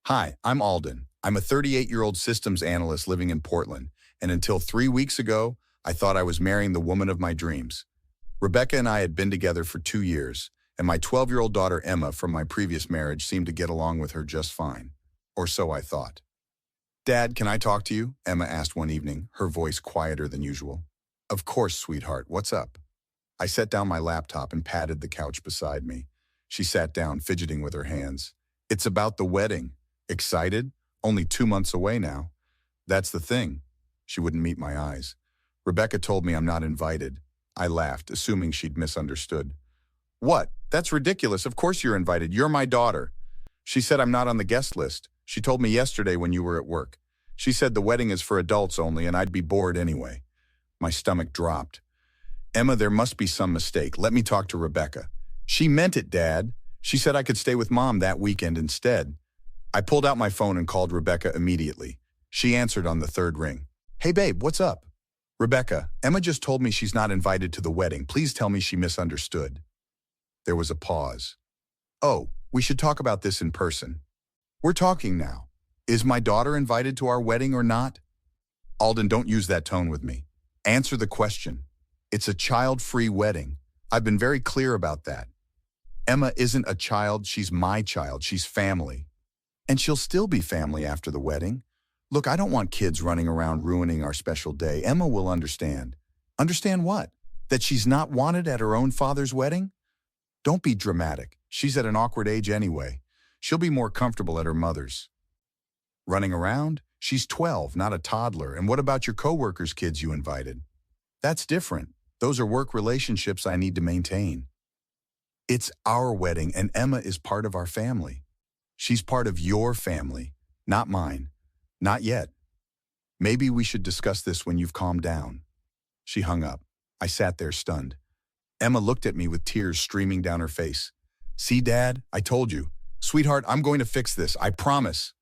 Hi, I'm Alden. I'm a 38-year-old systems analyst living in Portland, and until 3 weeks ago, I thought I was marrying the woman of my dreams. Rebecca and I had been together for 2 years, and my 12-year-old daughter Emma from my previous marriage seemed to get along with her just fine. Or so I thought. "Dad, can I talk to you?" Emma asked one evening, her voice quieter than usual. "Of course, sweetheart. What's up?" I set down my laptop and patted the couch beside me. She sat down, fidgeting with her hands. "It's about the wedding. Excited? Only 2 months away now." "That's the thing." She wouldn't meet my eyes. "Rebecca told me I'm not invited." I laughed, assuming she'd misunderstood. "What? That's ridiculous. Of course you're invited. You're my daughter." "She said I'm not on the guest list. She told me yesterday when you were at work. She said the wedding is for adults only and I'd be bored anyway." My stomach dropped. "Emma, there must be some mistake. Let me talk to Rebecca." "She meant it, Dad. She said I could stay with Mom that weekend instead." I pulled out my phone and called Rebecca immediately. She answered on the third ring. "Hey babe, what's up?" "Rebecca, Emma just told me she's not invited to the wedding. Please tell me she misunderstood." There was a pause. "Oh, we should talk about this in person." "We're talking now. Is my daughter invited to our wedding or not?" "Alden, don't use that tone with me. Answer the question. It's a child-free wedding. I've been very clear about that. Emma isn't a child, she's my child, she's family. And she'll still be family after the wedding. Look, I don't want kids running around ruining our special day. Emma will understand." "Understand what? That she's not wanted at her own father's wedding?" "Don't be dramatic. She's at an awkward age anyway. She'll be more comfortable at her mother's." "Running around? She's 12, not a toddler. And what about your coworkers' kids you invited?" "That's different. Those are work relationships I need to maintain. It's our wedding and Emma is part of our family. She's part of your family, not mine. Not yet. Maybe we should discuss this when you've calmed down." She hung up. I sat there stunned. Emma looked at me with tears streaming down her face. "See, Dad, I told you. Sweetheart, I'm going to fix this, I promise."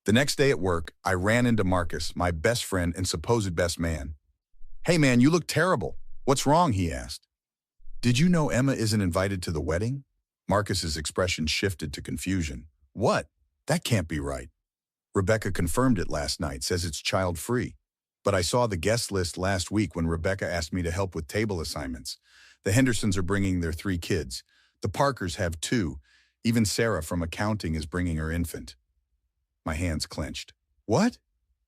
The next day at work, I ran into Marcus, my best friend and supposed best man. "Hey man, you look terrible. What's wrong?" he asked. "Did you know Emma isn't invited to the wedding?" Marcus's expression shifted to confusion. "What? That can't be right. Rebecca confirmed it last night, says it's child-free. But I saw the guest list last week when Rebecca asked me to help with table assignments. The Hendersons are bringing their 3 kids. The Parkers have 2. Even Sarah from accounting is bringing her infant." My hands clenched. "What?"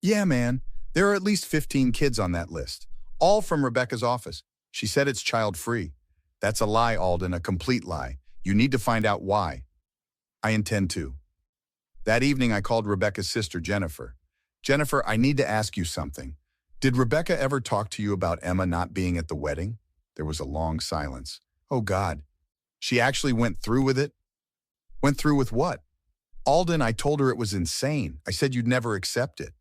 "Yeah, man. There are at least 15 kids on that list. All from Rebecca's office. She said it's child-free." "That's a lie, Alden, a complete lie. You need to find out why." "I intend to." That evening, I called Rebecca's sister, Jennifer. "Jennifer, I need to ask you something. Did Rebecca ever talk to you about Emma not being at the wedding?" There was a long silence. "Oh, God. She actually went through with it?" "Went through with what?" "Alden, I told her it was insane. I said you'd never accept it."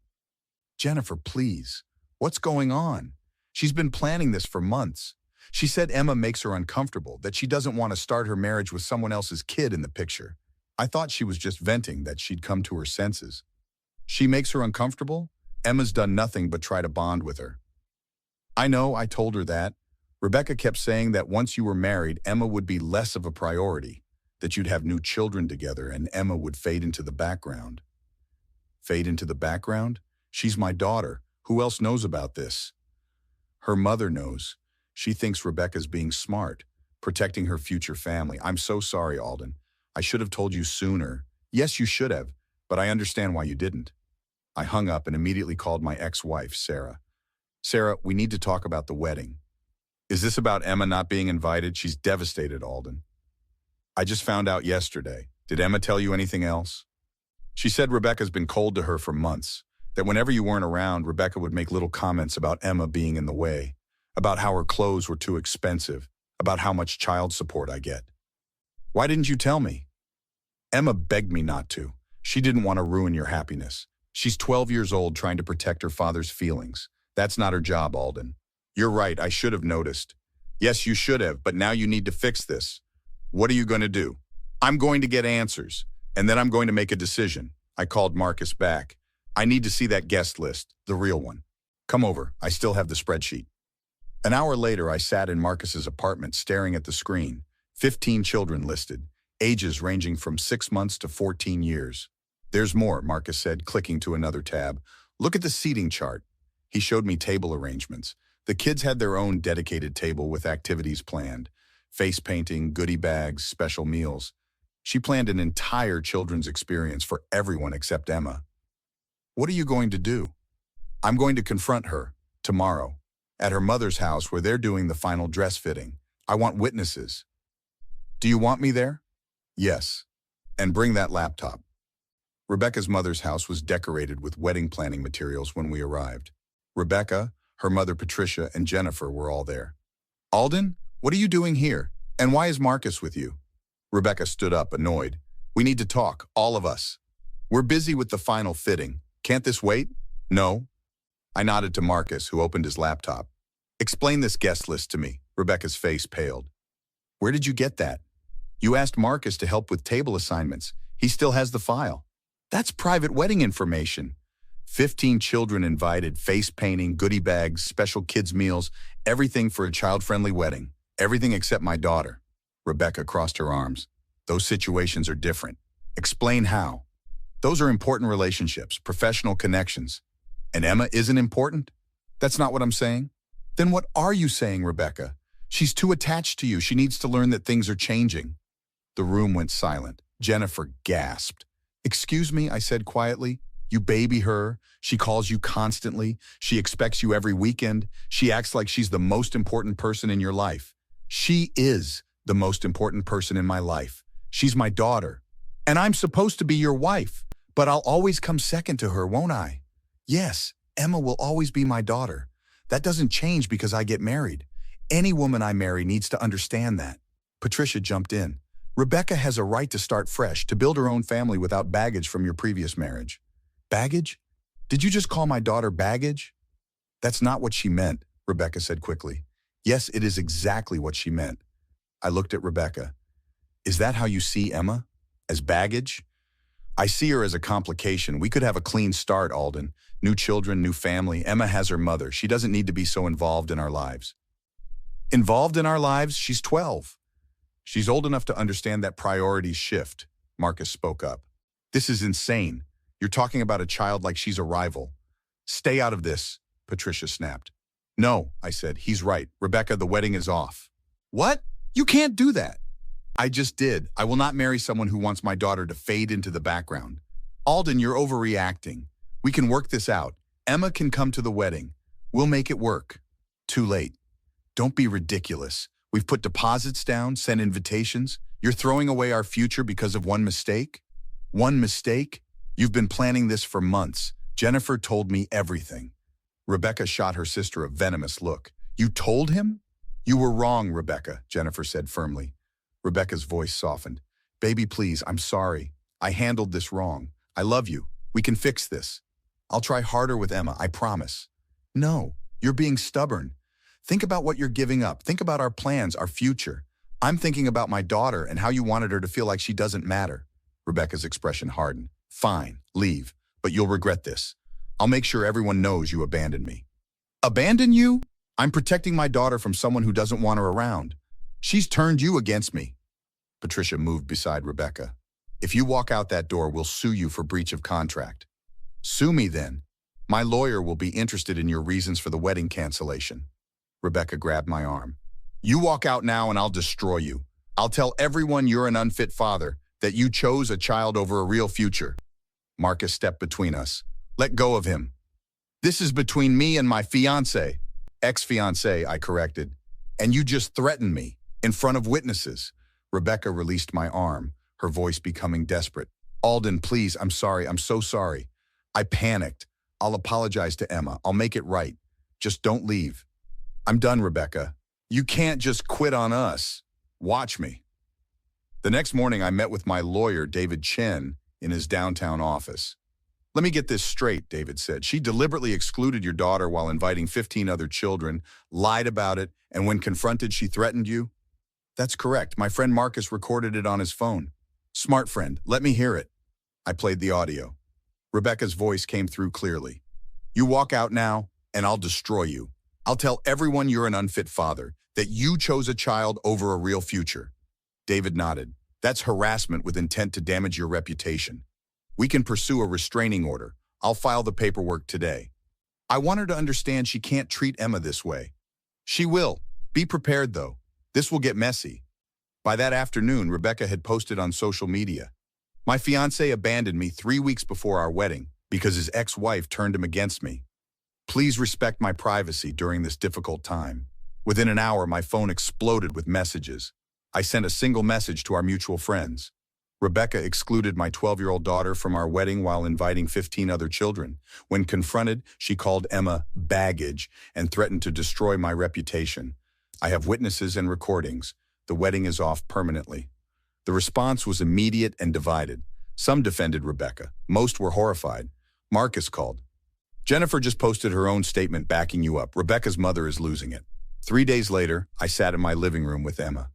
"Jennifer, please. What's going on? She's been planning this for months. She said Emma makes her uncomfortable, that she doesn't want to start her marriage with someone else's kid in the picture. I thought she was just venting, that she'd come to her senses." "She makes her uncomfortable? Emma's done nothing but try to bond with her." "I know, I told her that. Rebecca kept saying that once you were married, Emma would be less of a priority, that you'd have new children together and Emma would fade into the background." "Fade into the background? She's my daughter. Who else knows about this?" "Her mother knows. She thinks Rebecca's being smart, protecting her future family. I'm so sorry, Alden. I should have told you sooner." "Yes, you should have, but I understand why you didn't." I hung up and immediately called my ex-wife, Sarah. "Sarah, we need to talk about the wedding." "Is this about Emma not being invited? She's devastated, Alden." "I just found out yesterday. Did Emma tell you anything else?" "She said Rebecca's been cold to her for months, that whenever you weren't around, Rebecca would make little comments about Emma being in the way, about how her clothes were too expensive, about how much child support I get." "Why didn't you tell me?" "Emma begged me not to. She didn't want to ruin your happiness. She's 12 years old trying to protect her father's feelings. That's not her job, Alden." "You're right, I should have noticed." "Yes, you should have, but now you need to fix this." "What are you going to do?" "I'm going to get answers, and then I'm going to make a decision." I called Marcus back. "I need to see that guest list, the real one. Come over, I still have the spreadsheet." An hour later, I sat in Marcus's apartment staring at the screen. 15 children listed, ages ranging from 6 months to 14 years. There's more, Marcus said, clicking to another tab. Look at the seating chart. He showed me table arrangements. The kids had their own dedicated table with activities planned. Face painting, goodie bags, special meals. She planned an entire children's experience for everyone except Emma. What are you going to do? I'm going to confront her, tomorrow, at her mother's house where they're doing the final dress fitting. I want witnesses. Do you want me there? Yes. And bring that laptop. Rebecca's mother's house was decorated with wedding planning materials when we arrived. Rebecca, her mother Patricia, and Jennifer were all there. Alden, what are you doing here? And why is Marcus with you? Rebecca stood up, annoyed. We need to talk, all of us. We're busy with the final fitting. Can't this wait? No. I nodded to Marcus, who opened his laptop. Explain this guest list to me. Rebecca's face paled. Where did you get that? You asked Marcus to help with table assignments. He still has the file. That's private wedding information. 15 children invited, face painting, goodie bags, special kids' meals, everything for a child-friendly wedding. Everything except my daughter. Rebecca crossed her arms. Those situations are different. Explain how. Those are important relationships, professional connections. And Emma isn't important? That's not what I'm saying. Then what are you saying, Rebecca? She's too attached to you. She needs to learn that things are changing. The room went silent. Jennifer gasped. Excuse me, I said quietly. You baby her. She calls you constantly. She expects you every weekend. She acts like she's the most important person in your life. She is the most important person in my life. She's my daughter. And I'm supposed to be your wife. But I'll always come second to her, won't I? Yes, Emma will always be my daughter. That doesn't change because I get married. Any woman I marry needs to understand that. Patricia jumped in. Rebecca has a right to start fresh, to build her own family without baggage from your previous marriage. Baggage? Did you just call my daughter baggage? That's not what she meant, Rebecca said quickly. Yes, it is exactly what she meant. I looked at Rebecca. Is that how you see Emma? As baggage? I see her as a complication. We could have a clean start, Alden. New children, new family. Emma has her mother. She doesn't need to be so involved in our lives. Involved in our lives? She's 12. She's old enough to understand that priorities shift, Marcus spoke up. This is insane. You're talking about a child like she's a rival. Stay out of this, Patricia snapped. No, I said, he's right. Rebecca, the wedding is off. What? You can't do that. I just did. I will not marry someone who wants my daughter to fade into the background. Alden, you're overreacting. We can work this out. Emma can come to the wedding. We'll make it work. Too late. Don't be ridiculous. We've put deposits down, sent invitations. You're throwing away our future because of one mistake? One mistake? You've been planning this for months. Jennifer told me everything. Rebecca shot her sister a venomous look. You told him? You were wrong, Rebecca, Jennifer said firmly. Rebecca's voice softened. Baby, please, I'm sorry. I handled this wrong. I love you. We can fix this. I'll try harder with Emma, I promise. No, you're being stubborn. Think about what you're giving up. Think about our plans, our future. I'm thinking about my daughter and how you wanted her to feel like she doesn't matter. Rebecca's expression hardened. Fine, leave, but you'll regret this. I'll make sure everyone knows you abandoned me. Abandon you? I'm protecting my daughter from someone who doesn't want her around. She's turned you against me. Patricia moved beside Rebecca. If you walk out that door, we'll sue you for breach of contract. Sue me then. My lawyer will be interested in your reasons for the wedding cancellation. Rebecca grabbed my arm. You walk out now and I'll destroy you. I'll tell everyone you're an unfit father, that you chose a child over a real future. Marcus stepped between us. Let go of him. This is between me and my fiancée. Ex-fiancée, I corrected. And you just threatened me, in front of witnesses. Rebecca released my arm, her voice becoming desperate. Alden, please, I'm sorry, I'm so sorry. I panicked. I'll apologize to Emma. I'll make it right. Just don't leave. I'm done, Rebecca. You can't just quit on us. Watch me. The next morning, I met with my lawyer, David Chen, in his downtown office. Let me get this straight, David said. She deliberately excluded your daughter while inviting 15 other children, lied about it, and when confronted, she threatened you? That's correct. My friend Marcus recorded it on his phone. Smart friend, let me hear it. I played the audio. Rebecca's voice came through clearly. You walk out now, and I'll destroy you. I'll tell everyone you're an unfit father, that you chose a child over a real future. David nodded. That's harassment with intent to damage your reputation. We can pursue a restraining order. I'll file the paperwork today. I want her to understand she can't treat Emma this way. She will. Be prepared, though. This will get messy. By that afternoon, Rebecca had posted on social media. My fiancé abandoned me 3 weeks before our wedding because his ex-wife turned him against me. Please respect my privacy during this difficult time. Within an hour, my phone exploded with messages. I sent a single message to our mutual friends. Rebecca excluded my 12-year-old daughter from our wedding while inviting 15 other children. When confronted, she called Emma baggage and threatened to destroy my reputation. I have witnesses and recordings. The wedding is off permanently. The response was immediate and divided. Some defended Rebecca. Most were horrified. Marcus called. Jennifer just posted her own statement backing you up. Rebecca's mother is losing it. 3 days later, I sat in my living room with Emma.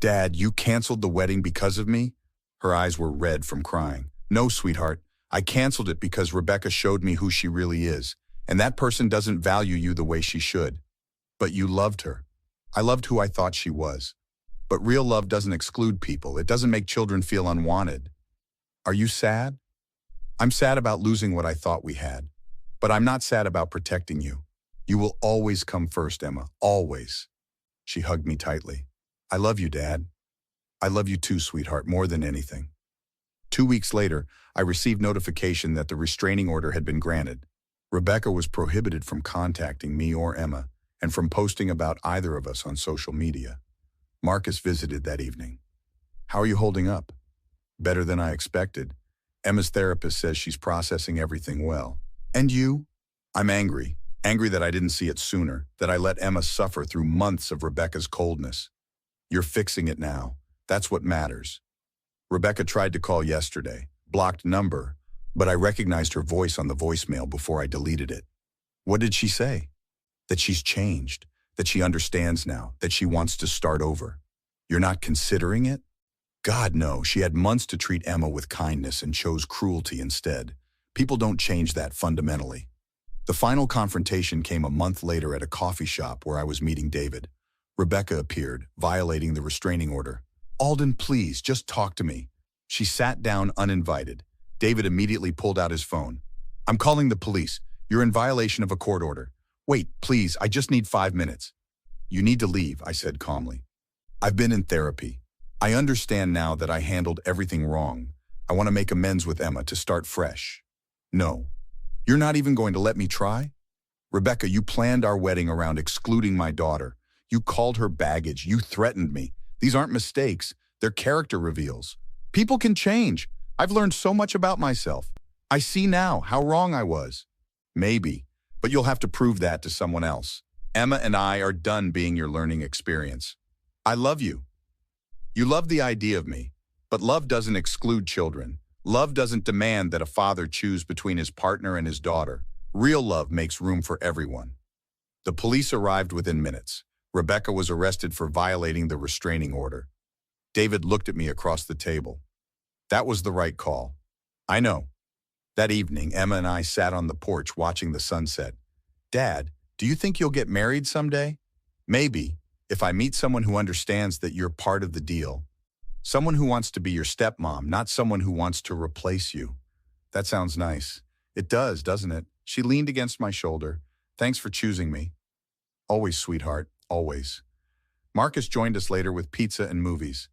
Dad, you canceled the wedding because of me? Her eyes were red from crying. No, sweetheart. I canceled it because Rebecca showed me who she really is, and that person doesn't value you the way she should. But you loved her. I loved who I thought she was. But real love doesn't exclude people. It doesn't make children feel unwanted. Are you sad? I'm sad about losing what I thought we had. But I'm not sad about protecting you. You will always come first, Emma. Always. She hugged me tightly. I love you, Dad. I love you too, sweetheart, more than anything. 2 weeks later, I received notification that the restraining order had been granted. Rebecca was prohibited from contacting me or Emma, and from posting about either of us on social media. Marcus visited that evening. How are you holding up? Better than I expected. Emma's therapist says she's processing everything well. And you? I'm angry. Angry that I didn't see it sooner, that I let Emma suffer through months of Rebecca's coldness. You're fixing it now. That's what matters. Rebecca tried to call yesterday, blocked number, but I recognized her voice on the voicemail before I deleted it. What did she say? That she's changed, that she understands now, that she wants to start over. You're not considering it? God, no. She had months to treat Emma with kindness and chose cruelty instead. People don't change that fundamentally. The final confrontation came a month later at a coffee shop where I was meeting David. Rebecca appeared, violating the restraining order. Alden, please, just talk to me. She sat down uninvited. David immediately pulled out his phone. I'm calling the police. You're in violation of a court order. Wait, please, I just need 5 minutes. You need to leave, I said calmly. I've been in therapy. I understand now that I handled everything wrong. I want to make amends with Emma to start fresh. No. You're not even going to let me try? Rebecca, you planned our wedding around excluding my daughter. You called her baggage. You threatened me. These aren't mistakes. They're character reveals. People can change. I've learned so much about myself. I see now how wrong I was. Maybe, but you'll have to prove that to someone else. Emma and I are done being your learning experience. I love you. You love the idea of me, but love doesn't exclude children. Love doesn't demand that a father choose between his partner and his daughter. Real love makes room for everyone. The police arrived within minutes. Rebecca was arrested for violating the restraining order. David looked at me across the table. That was the right call. I know. That evening, Emma and I sat on the porch watching the sunset. Dad, do you think you'll get married someday? Maybe, if I meet someone who understands that you're part of the deal. Someone who wants to be your stepmom, not someone who wants to replace you. That sounds nice. It does, doesn't it? She leaned against my shoulder. Thanks for choosing me. Always, sweetheart, always. Marcus joined us later with pizza and movies.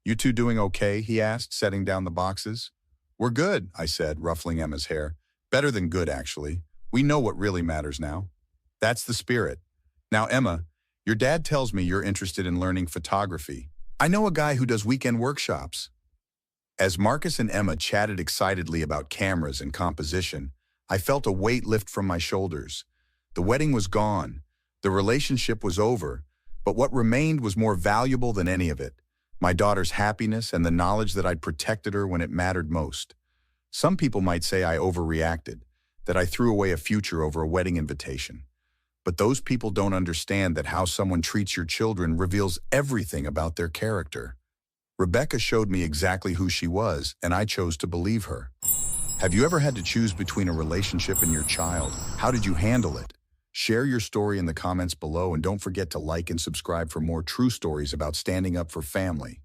You two doing okay? He asked, setting down the boxes. We're good, I said, ruffling Emma's hair. Better than good, actually. We know what really matters now. That's the spirit. Now, Emma, your dad tells me you're interested in learning photography. I know a guy who does weekend workshops. As Marcus and Emma chatted excitedly about cameras and composition, I felt a weight lift from my shoulders. The wedding was gone. The relationship was over. But what remained was more valuable than any of it. My daughter's happiness and the knowledge that I'd protected her when it mattered most. Some people might say I overreacted, that I threw away a future over a wedding invitation. But those people don't understand that how someone treats your children reveals everything about their character. Rebecca showed me exactly who she was, and I chose to believe her. Have you ever had to choose between a relationship and your child? How did you handle it? Share your story in the comments below, and don't forget to like and subscribe for more true stories about standing up for family.